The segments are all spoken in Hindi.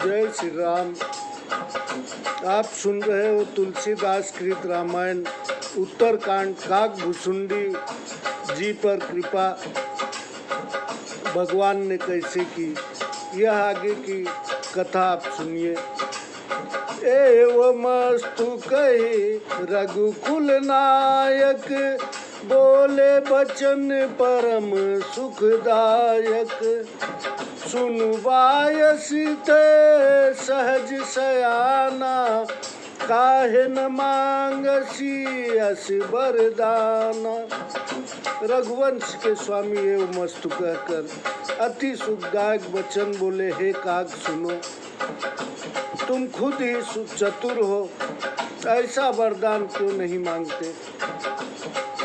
जय श्री राम। आप सुन रहे हो तुलसीदास कृत रामायण उत्तरकांड काकभुसुंडी जी पर कृपा भगवान ने कैसे की, यह आगे की कथा आप सुनिए। एवमस्तु कही रघुकुल नायक, बोले बचन परम सुखदायक। सुनु बायसित सहज सयाना, काहे न मांगसी अस वरदाना। रघुवंश के स्वामी एवं मस्तु कहकर अति सुखदायक वचन बोले, हे काग सुनो, तुम खुद ही चतुर हो, ऐसा वरदान क्यों नहीं मांगते।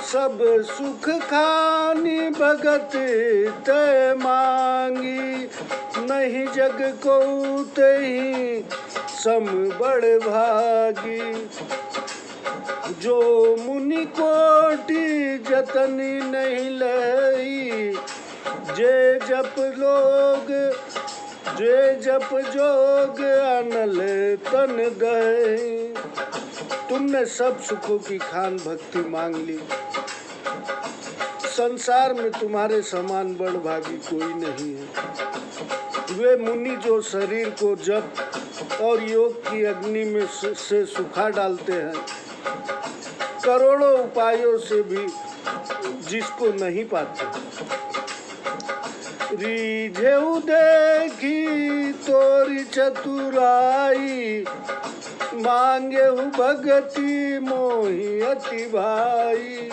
सब सुख खानी भगत ते मांगी, नहीं जग को ही सम बड़ भागी। जो मुनि कोटि जतनी नहीं लई, जे जप जोग अनल तन दई। तुमने सब सुखों की खान भक्ति मांग ली, संसार में तुम्हारे समान बड़ भागी कोई नहीं है। वे मुनि जो शरीर को जप और योग की अग्नि में से सुखा डालते हैं, करोड़ों उपायों से भी जिसको नहीं पाते। रीझेउ देखी तोरी चतुराई, मांगेहु भगति मोहि अति भाई।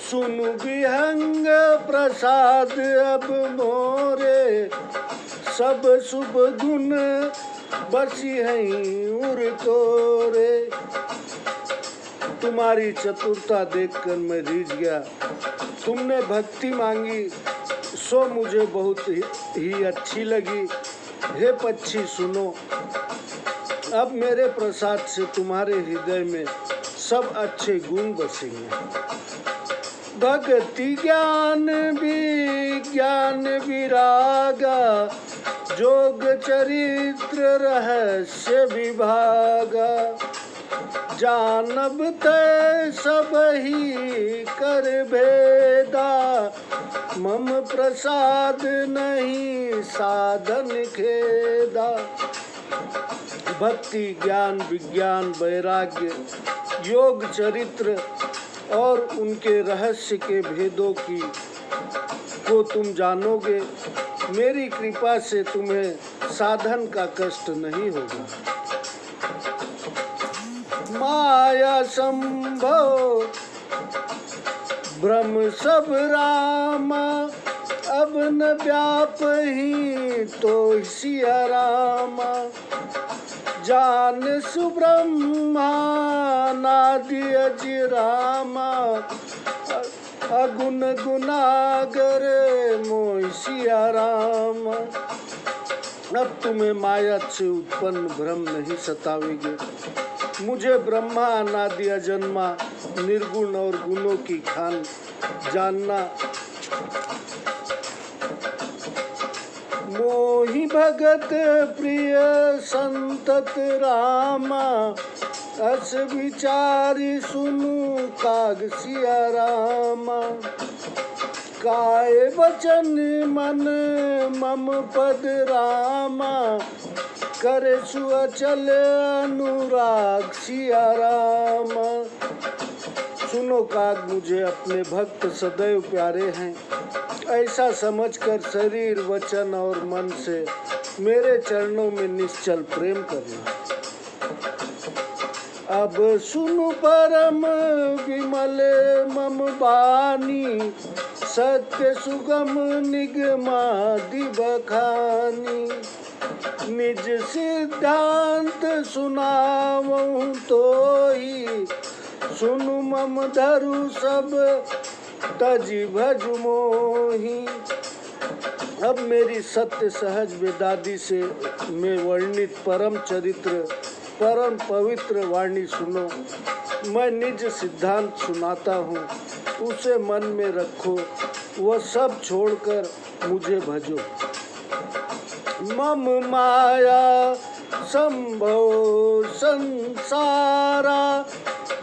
सुनु विहंग प्रसाद अब मोरे, सब शुभ गुण बसी हैं उर तोरे। तुम्हारी चतुरता देखकर मैं रीझ गया। तुमने भक्ति मांगी सो मुझे बहुत ही अच्छी लगी। हे पक्षी सुनो, अब मेरे प्रसाद से तुम्हारे हृदय में सब अच्छे गुण बसेंगे। भक्ति ज्ञान विज्ञान विरागा, जोग चरित्र रहस्य विभागा। जानब तै सब ही कर भेदा, मम प्रसाद नहीं साधन खेदा। भक्ति ज्ञान विज्ञान वैराग्य योग चरित्र और उनके रहस्य के भेदों को तुम जानोगे। मेरी कृपा से तुम्हें साधन का कष्ट नहीं होगा। माया संभव ब्रह्म सब रामा, अब न व्याप ही तो सिया रामा। जान सुब्रह्मा नादि अजरामा, अगुण गुनागर मोहि सिया रामा। अब तुम्हें माया से उत्पन्न भ्रम नहीं सतावेगे। मुझे ब्रह्मा अनादि अजन्मा निर्गुण और गुणों की खान जानना। मोहि भगत प्रिय संतत रामा, अस विचारी सुनु काग सिया रामा। काय वचन मन मम पद रामा, करे सुअचल अनुराग सिया रामा। सुनो काग, मुझे अपने भक्त सदैव प्यारे हैं, ऐसा समझकर शरीर वचन और मन से मेरे चरणों में निश्चल प्रेम करना। अब सुनु परम विमल मम बानी, सत्य सुगम निगमादि बखानी। निज सिद्धांत सुनावहु तोई, सुनु मम धरु सब तजि भज मोही। अब मेरी सत्य सहज वेदादि से में वर्णित परम चरित्र परम पवित्र वाणी सुनो। मैं निज सिद्धांत सुनाता हूँ, उसे मन में रखो, वह सब छोड़कर मुझे भजो। मम माया संभव संसारा,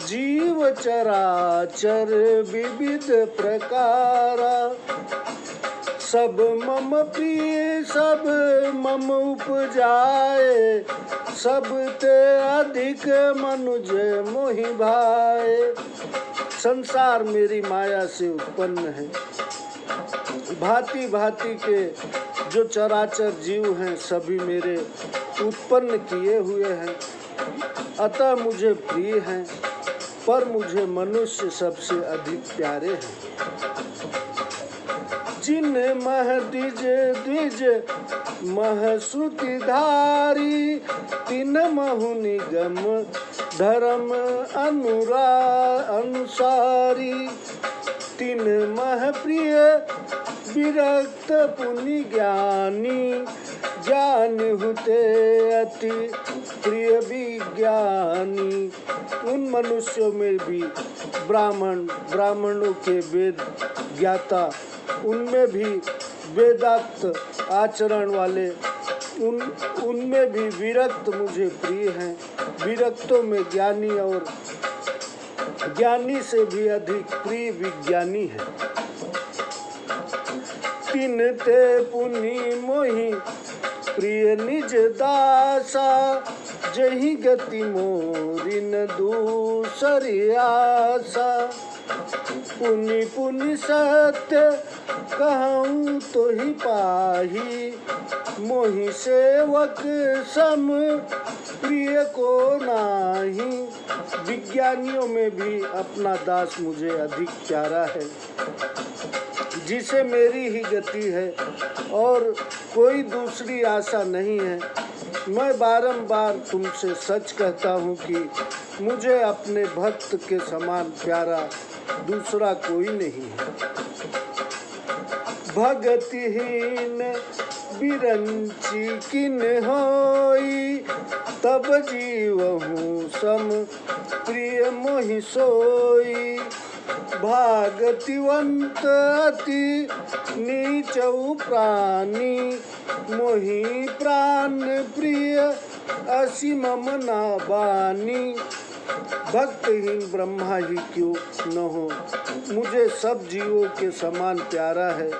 जीव चराचर विविध प्रकारा। सब मम प्रिय सब मम उपजाए, सब ते अधिक मनुज मोहि भाए। संसार मेरी माया से उत्पन्न है। भांति भांति के जो चराचर जीव हैं सभी मेरे उत्पन्न किए हुए हैं, अतः मुझे प्रिय हैं, पर मुझे मनुष्य सबसे अधिक प्यारे हैं। जिन मह द्विज द्विज मह श्रुति धारी, तिन महु निगम धर्म अनुसारी। तिन मह प्रिय विरक्त पुनि ज्ञानी, ज्ञान हुते अति प्रिय विज्ञानी। उन मनुष्यों में भी ब्राह्मणों के वेद ज्ञाता, उनमें भी वेदांत आचरण वाले, उनमें भी विरक्त मुझे प्रिय हैं। विरक्तों में ज्ञानी और ज्ञानी से भी अधिक प्रिय विज्ञानी है। तिन ते पुनि मोहि प्रिय निज दासा, जहि गति मोरी न दूसरी आशा। पुनि पुनि सत्य कहूँ तो ही पाही, मोहि सेवक सम प्रिय को नाही। विज्ञानियों में भी अपना दास मुझे अधिक प्यारा है, जिसे मेरी ही गति है और कोई दूसरी आशा नहीं है। मैं बारंबार तुमसे सच कहता हूँ कि मुझे अपने भक्त के समान प्यारा दूसरा कोई नहीं है। भगतिहीन बिरंची किन होई, तब जीवहूँ सम प्रिय मोहि सोई। भागतिवंत अति नीचऊ प्राणी, मोहि प्राण प्रिय असी मम ना बानी। भक्तहीन ब्रह्मा ही क्यों न हो, मुझे सब जीवों के समान प्यारा है,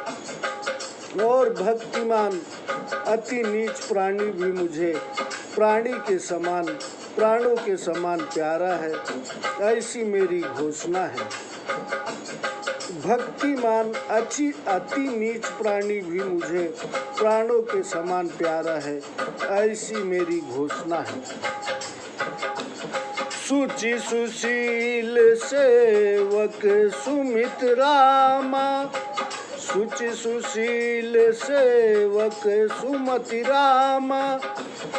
और भक्तिमान अति नीच प्राणी भी मुझे प्राणों के समान प्यारा है। ऐसी मेरी घोषणा है। भक्तिमान अति नीच प्राणी भी मुझे प्राणों के समान प्यारा है, ऐसी मेरी घोषणा है। सुचि सुशील सेवक सुमित रामा, सुचि सुशील सेवक सुमति रामा।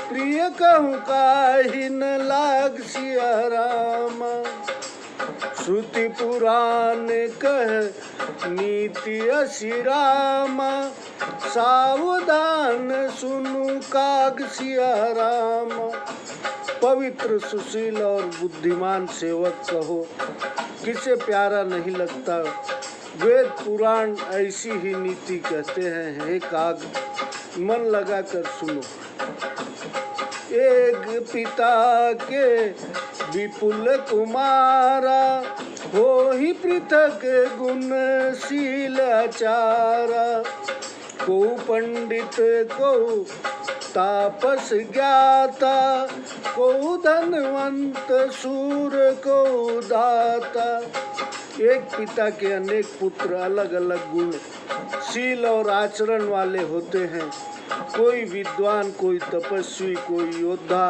प्रिय कहूँ काहि न लाग सिया रामा, श्रुति पुराण कह नीति असी रामा। सावधान सुनु काग सिया रामा। पवित्र सुशील और बुद्धिमान सेवक कहो, किसे प्यारा नहीं लगता। वेद पुराण ऐसी ही नीति कहते हैं। हे काग, मन लगा कर सुनो। एक पिता के विपुल कुमारा, हो ही पृथक गुणशील आचारा। को पंडित को तापस ज्ञाता, को धनवंत सूर को दाता। एक पिता के अनेक पुत्र अलग अलग गुण, शील और आचरण वाले होते हैं। कोई विद्वान, कोई तपस्वी, कोई योद्धा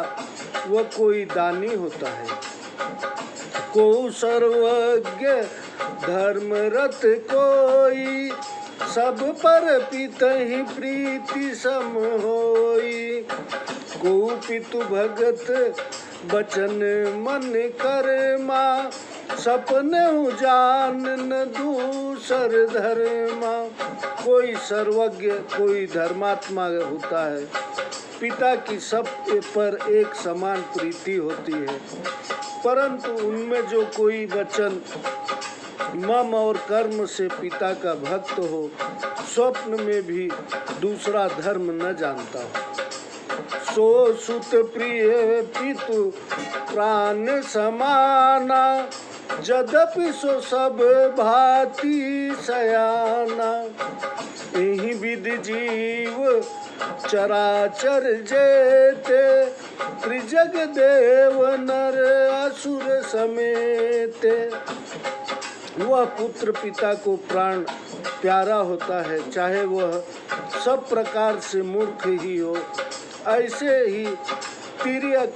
व कोई दानी होता है। को सर्वज्ञ धर्मरत कोई, सब पर पितहि प्रीति सम होई। को पितु भगत बचन मन कर्मा, सपने जान न दूसर धर्मा। कोई सर्वज्ञ, कोई धर्मात्मा होता है। पिता की सब पर एक समान प्रीति होती है, परंतु उनमें जो कोई वचन मम और कर्म से पिता का भक्त हो, स्वप्न में भी दूसरा धर्म न जानता हूँ। सो सुत प्रिय पितु प्राण समाना, यद्यपि सो सब भांति सयाना। एहि विधि जीव चराचर जेते, त्रिजग देव नर असुर समेते। वह पुत्र पिता को प्राण प्यारा होता है, चाहे वह सब प्रकार से मूर्ख ही हो। ऐसे ही तिर्यक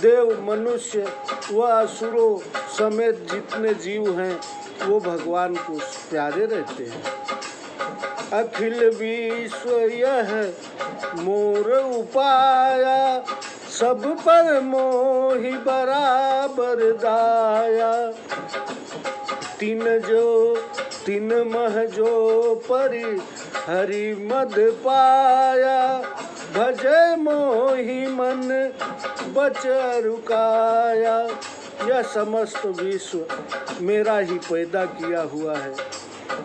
देव, मनुष्य व असुरों समेत जितने जीव हैं वो भगवान को प्यारे रहते हैं। अखिल विश्व यह मोर उपाया, सब पर मोहि बराबर दाया। तीन मह जो परि हरि मद पाया, भजे मोहि मन बच रुकाया। यह समस्त विश्व मेरा ही पैदा किया हुआ है,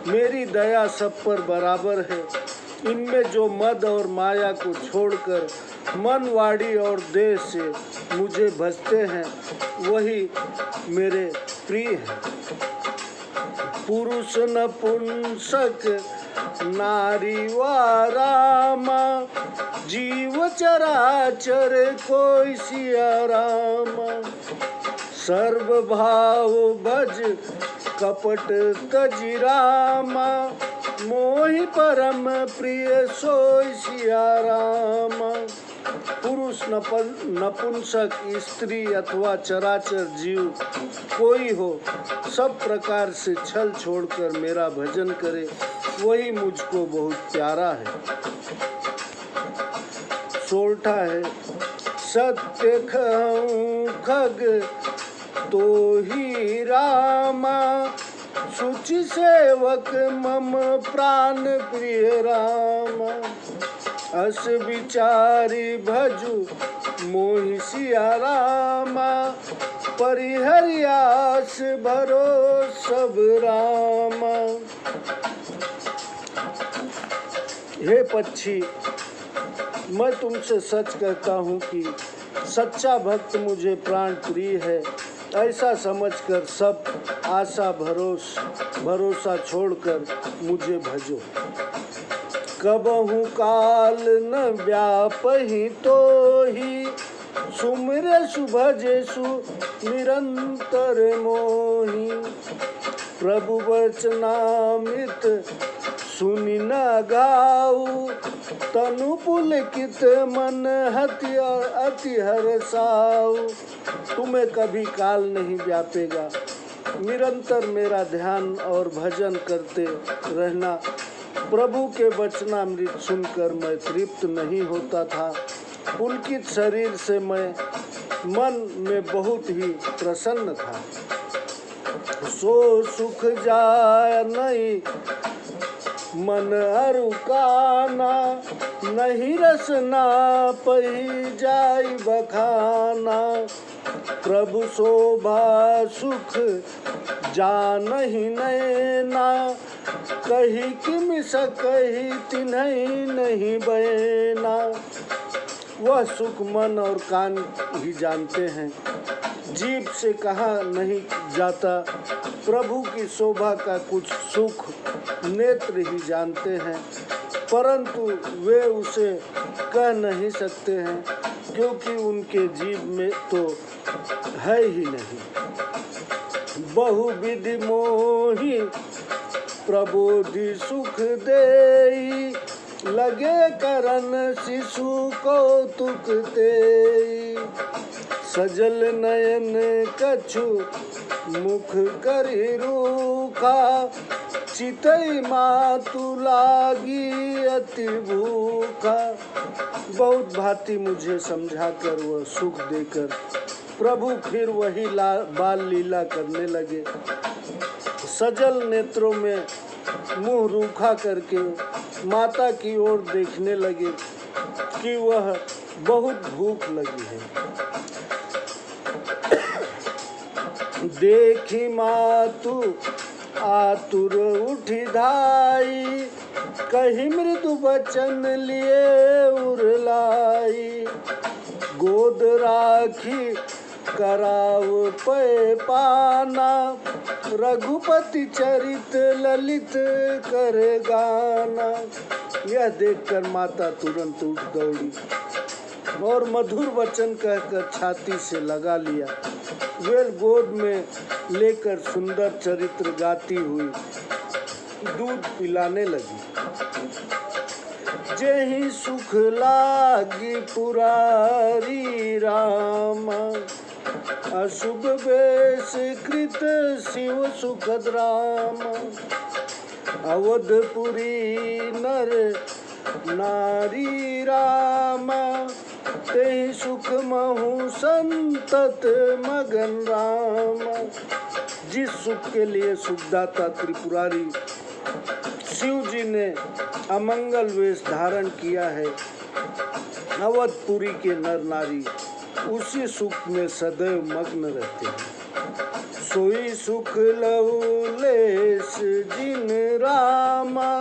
मेरी दया सब पर बराबर है। इनमें जो मद और माया को छोड़कर मन, वाणी और देह से मुझे भजते हैं वही मेरे प्रिय हैं। पुरुष नपुंसक नारी व रामा, जीव चराचर कोई सिया रामा। सर्व भाव भज कपट तजि रामा, मोहि परम प्रिय सोई सिया रामा। पुरुष नपुंसक, स्त्री अथवा चराचर जीव कोई हो, सब प्रकार से छल छोड़कर मेरा भजन करे वही मुझको बहुत प्यारा है। सोल्ठा है सत्य कहूँ खग तो ही रामा, सुचि सेवक मम प्राण प्रिय रामा। अस विचारी भजु मोहि सिया रामा, परिहरियास भरो सब रामा। हे पक्षी, मैं तुमसे सच कहता हूँ कि सच्चा भक्त मुझे प्राण प्रिय है। ऐसा समझकर सब आशा भरोसा छोड़कर मुझे भजो। कबहु काल न व्यापहि तो ही, सुमिरे सुभजेसु निरंतर मोहि। प्रभु वचनामृत सुनि न गाऊ, तनु पुलकित मन अति हर्षाऊ। तुम्हें कभी काल नहीं व्यापेगा, निरंतर मेरा ध्यान और भजन करते रहना। प्रभु के वचनामृत सुनकर मैं तृप्त नहीं होता था। पुलकित शरीर से मैं मन में बहुत ही प्रसन्न था। सो सुख जाय नहीं मन अरुकाना, नहीं रसना पही जाई बखाना। प्रभु शोभा सुख जानहि नैना, कही किमि सकहि तिन्हि नहीं बयना। वह सुख मन और कान ही जानते हैं, जीभ से कहा नहीं जाता। प्रभु की शोभा का कुछ सुख नेत्र ही जानते हैं, परंतु वे उसे कह नहीं सकते हैं, क्योंकि उनके जीभ में तो है ही नहीं। बहुविधि मोहि प्रबोधि सुख देई, लगे करन शिशु कौतुक तेई। सजल नयन कछु मुख करि रूखा, चितई मातु लागी अति भूखा। बहुत भांति मुझे समझाकर वह सुख देकर प्रभु फिर वही बाल लीला करने लगे। सजल नेत्रों में मुंह रूखा करके माता की ओर देखने लगे कि वह बहुत भूख लगी है। देखी मातु आतुर उठी धाई, कही मृदु वचन लिए उरलाई, गोद राखी कराव पे पाना, रघुपति चरित ललित कर गाना। यह देखकर माता तुरंत उठ दौड़ी और मधुर वचन कहकर छाती से लगा लिया। वे गोद में लेकर सुंदर चरित्र गाती हुई दूध पिलाने लगी। जेहि सुख लागी पुरारी रामा, अशुभ वेश कृत शिव सुखद रामा। अवधपुरी नर नारी रामा, तेहि सुख महु संतत मगन रामा। जिस सुख के लिए सुखदाता त्रिपुरारी शिव जी ने अमंगल वेश धारण किया है, अवधपुरी के नर नारी उसी सुख में सदैव मग्न रहते हैं। सोई सुख लवलेश जिन रामा,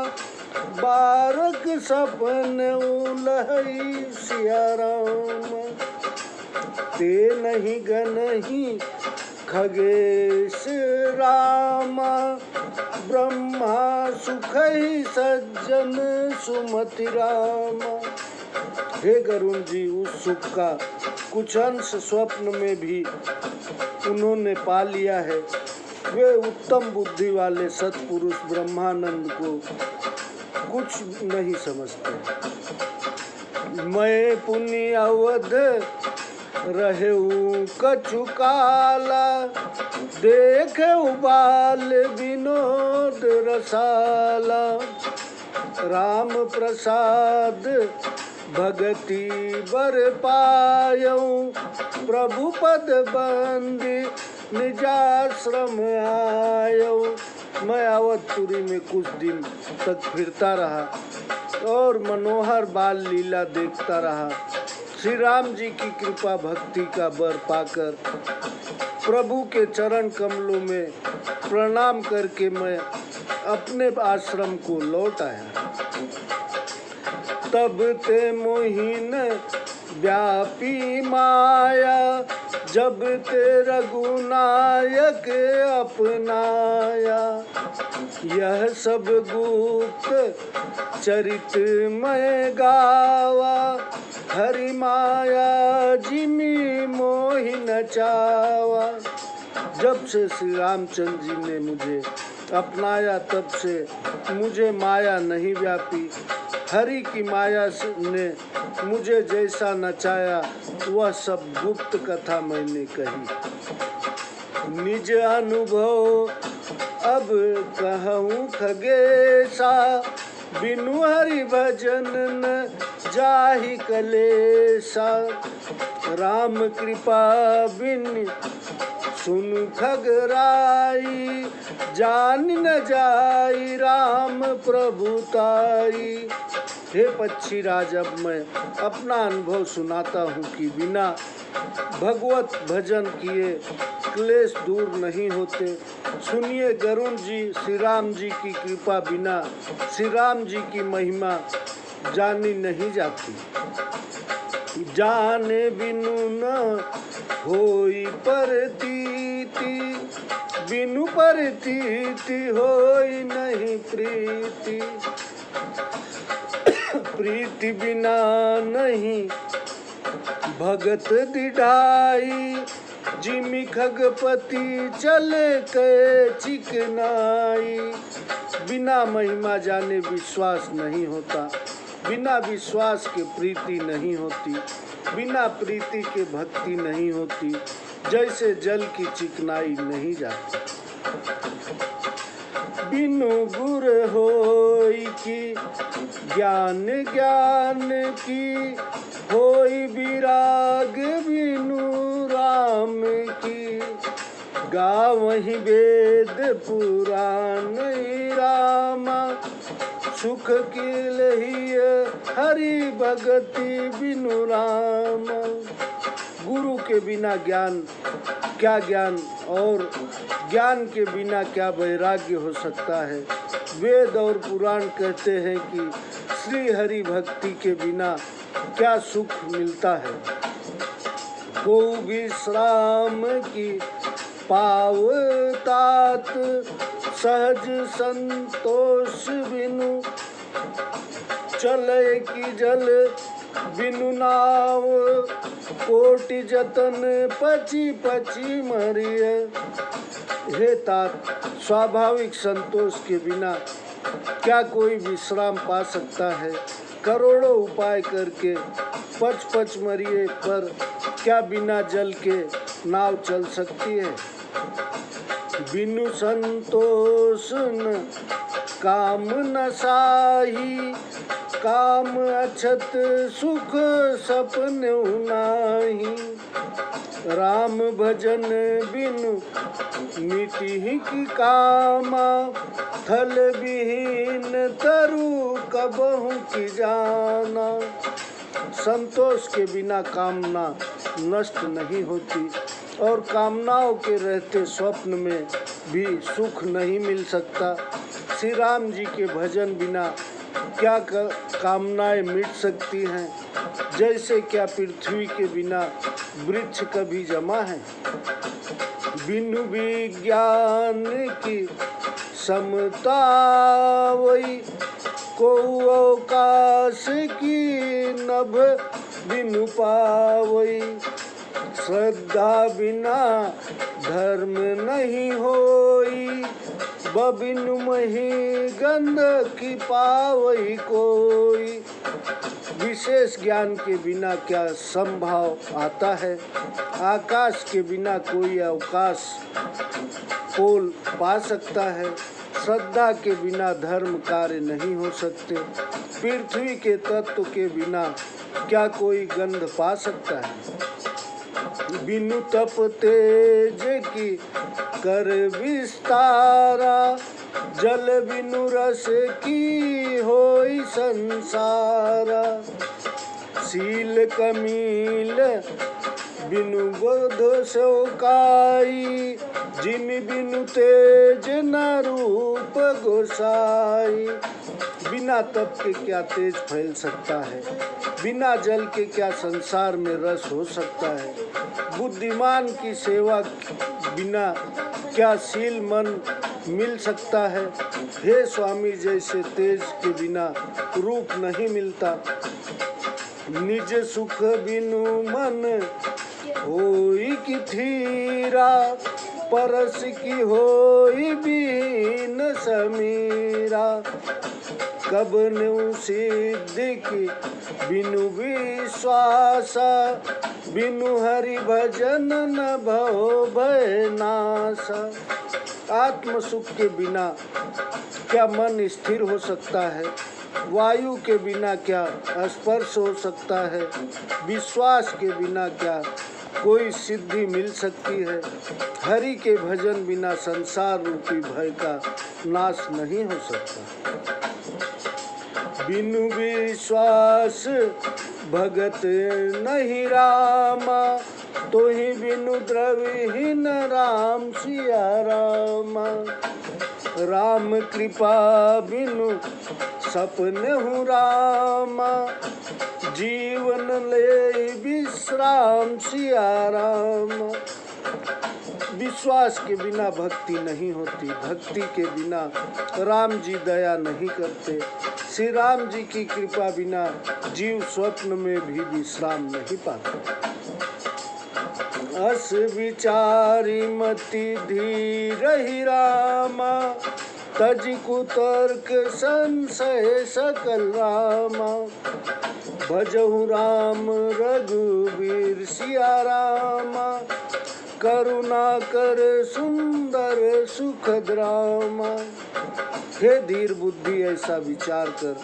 बारक सपन उलहई सिया रामा। ते नहीं गनही खगेश रामा, ब्रह्मा सुखई सज्जन सुमति रामा। हे गरुण जी, उस सुख का कुछ अंश स्वप्न में भी उन्होंने पा लिया है। वे उत्तम बुद्धि वाले सत्पुरुष ब्रह्मानंद को कुछ नहीं समझते। मैं पुनि अवध रहूं कछु काला, देखे बाल विनोद रसाला। राम प्रसाद भगति बर पायऊं, प्रभु पद बंदी निजाश्रम आयऊं। मैं अवधपुरी में कुछ दिन तक फिरता रहा और मनोहर बाल लीला देखता रहा। श्री राम जी की कृपा भक्ति का बर पाकर प्रभु के चरण कमलों में प्रणाम करके मैं अपने आश्रम को लौट आया। तब ते मोहिन व्यापी माया, जब ते रघुनायक अपनाया। यह सब गुप्त चरित मैं गावा, हरि माया जिमी मोहिन चावा। जब से श्री रामचंद्र जी ने मुझे अपनाया, तब से मुझे माया नहीं व्यापी। हरि की माया ने मुझे जैसा नचाया, वह सब गुप्त कथा मैंने कही। निज अनुभव अब कहूँ खगेशा, बिनु हरि भजन न जाहि कलेसा। राम कृपा बिन सुन खगराई, जान न जाई राम प्रभुताई। हे पक्षी राज, अब मैं अपना अनुभव सुनाता हूँ कि बिना भगवत भजन किए क्लेश दूर नहीं होते। सुनिए गरुण जी, श्री राम जी की कृपा बिना श्री राम जी की महिमा जानी नहीं जाती। जाने बिनु न होई परतीति, बिनु परतीति होई नहीं प्रीति। प्रीति बिना नहीं भगत दिढ़ाई, जिमि खगपति चले के चिकनाई। बिना महिमा जाने विश्वास नहीं होता, बिना विश्वास के प्रीति नहीं होती, बिना प्रीति के भक्ति नहीं होती। जैसे जल की चिकनाई नहीं जाती। बिनु गुर होई की ज्ञान, ज्ञान की होई विराग, बिनु राम की गावहि वेद पुराण रामा। सुख की लहिय हरि भगति बिनु राम। गुरु के बिना ज्ञान क्या ज्ञान, और ज्ञान के बिना क्या वैराग्य हो सकता है। वेद और पुराण कहते हैं कि श्री हरि भक्ति के बिना क्या सुख मिलता है। को विश्राम की पावतात सहज संतोष बिनु, चले की जल बिनु नाव, कोटि जतन पची पची मरिय। हे तात, स्वाभाविक संतोष के बिना क्या कोई विश्राम पा सकता है। करोड़ों उपाय करके पच पच मरिए, पर क्या बिना जल के नाव चल सकती है। बिनु संतोष न काम न साही, काम अछत सुख सपन नाही। राम भजन बिनु मिटि की कामा, थल विहीन तरु कबहु की जाना। संतोष के बिना कामना नष्ट नहीं होती और कामनाओं के रहते स्वप्न में भी सुख नहीं मिल सकता। श्री राम जी के भजन बिना क्या कामनाएं मिट सकती हैं। जैसे क्या पृथ्वी के बिना वृक्ष कभी जमा है। बिनु विज्ञान की समता वही, को अवकाश की नभ बिनु पावई। श्रद्धा बिना धर्म नहीं होई, बबिनु मही गंध की पावई कोई। विशेष ज्ञान के बिना क्या संभाव आता है। आकाश के बिना कोई अवकाश पोल पा सकता है। श्रद्धा के बिना धर्म कार्य नहीं हो सकते। पृथ्वी के तत्व के बिना क्या कोई गंध पा सकता है। बिनु तप तेज की कर विस्तारा, जल बिनु रस की होई संसारा। शील कमील बिनु बोध सौकाई, जिम बिनु तेज न रूप गोसाई। बिना तप के क्या तेज फैल सकता है। बिना जल के क्या संसार में रस हो सकता है। बुद्धिमान की सेवा बिना क्या शील मन मिल सकता है। हे स्वामी, जैसे तेज के बिना रूप नहीं मिलता, निज सुख बिनु मन होई की थीरा, परस की होई बीन समीरा। कब नु सिद्धि की बिनु विश्वासा, बिनु हरि भजन न भव भय नासा। आत्म सुख के बिना क्या मन स्थिर हो सकता है। वायु के बिना क्या स्पर्श हो सकता है। विश्वास के बिना क्या कोई सिद्धि मिल सकती है। हरि के भजन बिना संसार रूपी भय का नाश नहीं हो सकता। बिनु विश्वास भगत नहीं रामा, तो ही बिनु द्रविहीन राम सिया रामा। राम कृपा बिनु सपन हूँ रामा, जीवन ले विश्राम सिया रामा। विश्वास के बिना भक्ति नहीं होती। भक्ति के बिना राम जी दया नहीं करते। श्री राम जी की कृपा बिना जीव स्वप्न में भी विश्राम नहीं पाता। अस विचारी मति धीर ही रामा, तज कुतर्क संशय सकल रामा। भजहु राम रघुवीर सिया रामा, करुणा कर सुंदर सुखद रामा। हे धीर बुद्धि, ऐसा विचार कर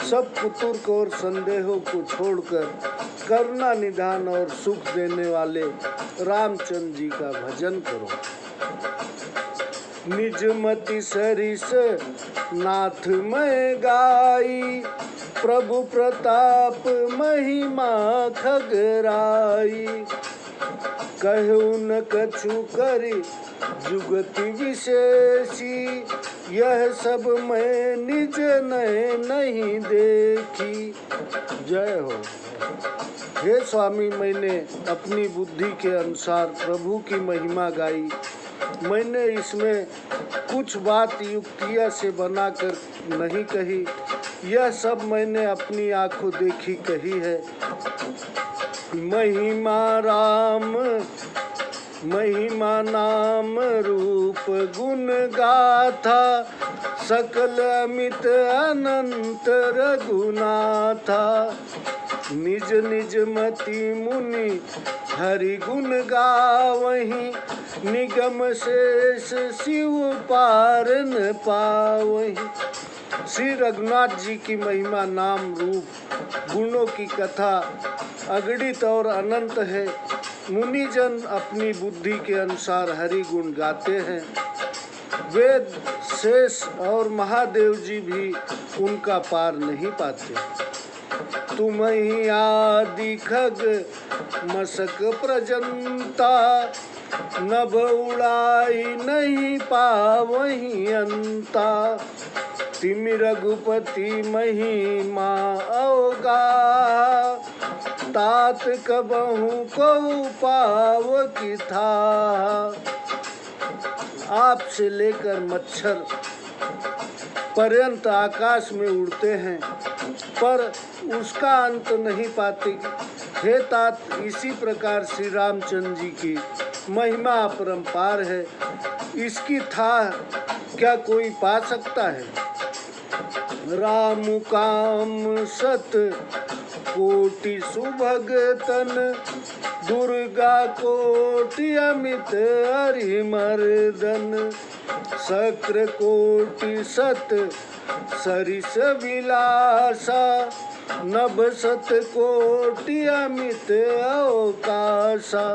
सब कुतर्क और संदेहों को छोड़कर करुणा निधान और सुख देने वाले रामचंद्र जी का भजन करो। निज मति सरिस नाथ मैं गाई, प्रभु प्रताप महिमा खगराई। कहु न कछु करी जुगति विशेषी, यह सब मैं निज नए नहीं देखी। जय हो। हे स्वामी, मैंने अपनी बुद्धि के अनुसार प्रभु की महिमा गाई। मैंने इसमें कुछ बात युक्तियाँ से बनाकर नहीं कही, यह सब मैंने अपनी आंखों देखी कही है। महिमा राम महिमा नाम रूप गुण गाथा, सकल अमित अनंत रघुनाथा। निज निज मति मुनि हरि गुण गावहीं, निगम शेष शिव पार न पावहीं। श्री रघुनाथ जी की महिमा नाम रूप गुणों की कथा अगणित और अनंत है। मुनिजन अपनी बुद्धि के अनुसार हरि गुण गाते हैं। वेद शेष और महादेव जी भी उनका पार नहीं पाते। तुम ही आदि खग मसक प्रजंता, नभ उड़ाई नहीं पावहीं अंता। तिमि रघुपति महिमा अवगा, तात कबहु को पाव की था। आप से लेकर मच्छर पर्यंत आकाश में उड़ते हैं, पर उसका अंत नहीं पाते। हे तात, इसी प्रकार श्री रामचंद्र जी की महिमा अपरंपार है। इसकी था क्या कोई पा सकता है। राम काम सत कोटि सुभगतन, दुर्गा कोटि अमित हरिमर्दन। शक्र कोटि सत सरिस विलासा, नभ सत कोटि अमित अवकाशा।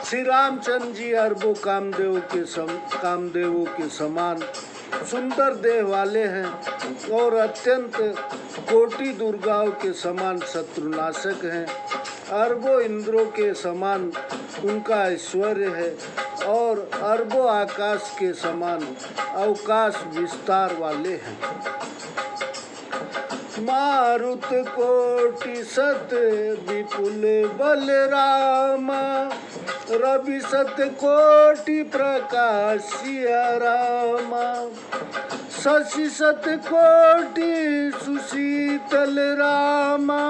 श्री रामचंद्र जी अरबों कामदेवों के समान सुंदर देह वाले हैं और अत्यंत कोटि दुर्गाओं के समान शत्रुनाशक हैं। अरबों इंद्रों के समान उनका ऐश्वर्य है और अरबों आकाश के समान अवकाश विस्तार वाले हैं। मारुत कोटि सत विपुल बलरामा, रवि सत कोटि प्रकाश सिया रामा। शशि सत कोटि सुशीतल रामा,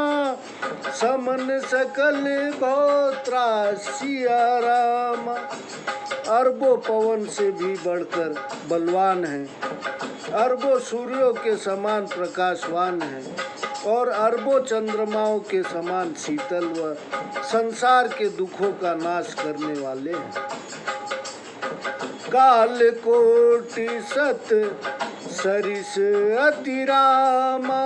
समन सकल भोत्रा सिया रामा। अरबों पवन से भी बढ़कर बलवान है, अरबों सूर्यों के समान प्रकाशवान है और अरबों चंद्रमाओं के समान शीतल व संसार के दुखों का नाश करने वाले हैं। काल कोटि सत सरिस अति रामा,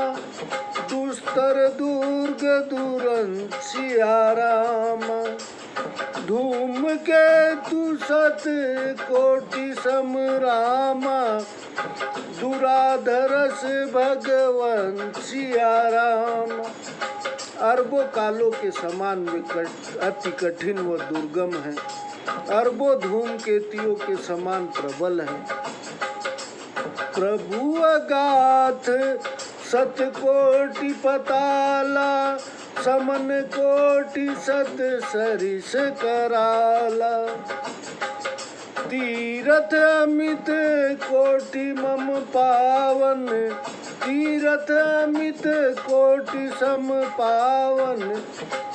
दुस्तर दुर्ग दुरंत सिया रामा। धूम केतु सत कोटि सम रामा, दुराधरस भगवन सिया राम। अरबों कालों के समान विकट अति कठिन व दुर्गम है, अरबों धूमकेतियों के समान प्रबल है। प्रभु अगाथ सत कोटि पताला, समन कोटि सत सरिस कराला। तीरथ अमित कोटि मम पावन, तीरथ अमित कोटि सम पावन।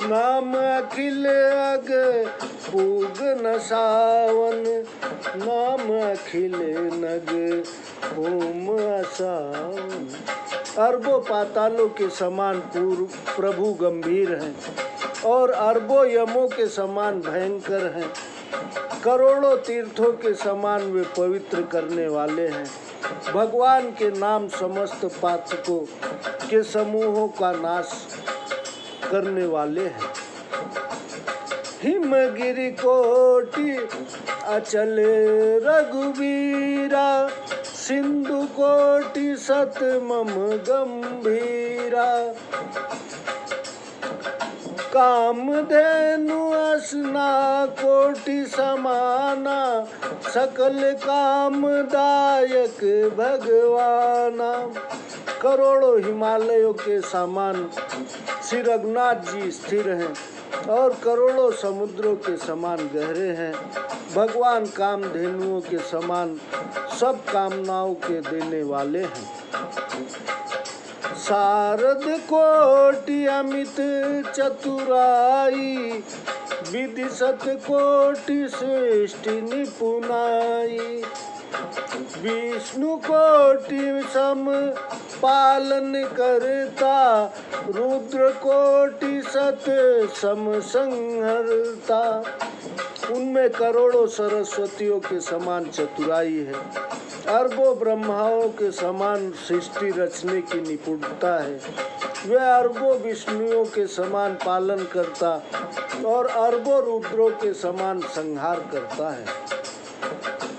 नाम अखिल अग पूग न सावन, नाम अखिल नग ओम असावन। अरबों पातालों के समान प्रभु गंभीर हैं और अरबों यमों के समान भयंकर हैं। करोड़ों तीर्थों के समान वे पवित्र करने वाले हैं। भगवान के नाम समस्त पातकों के समूहों का नाश करने वाले हैं। हिमगिरि कोटि अचल रघुवीरा, सिंधु कोटि सत मम गंभीरा। कामधेनु असना कोटि समाना, सकल कामदायक भगवाना। करोड़ों हिमालयों के समान श्री रघुनाथ जी स्थिर हैं और करोड़ों समुद्रों के समान गहरे हैं। भगवान कामधेनुओं के समान सब कामनाओं के देने वाले हैं। शारद कोटि अमित चतुराई, विधि सत कोटि सृष्टि निपुनाई। विष्णु कोटि सम पालन करता, रुद्र कोटि सत सम संहरता। उनमें करोड़ों सरस्वतियों के समान चतुराई है, अरबों ब्रह्माओं के समान सृष्टि रचने की निपुणता है। वे अरबों विष्णुओं के समान पालन करता और अरबों रुद्रों के समान संहार करता है।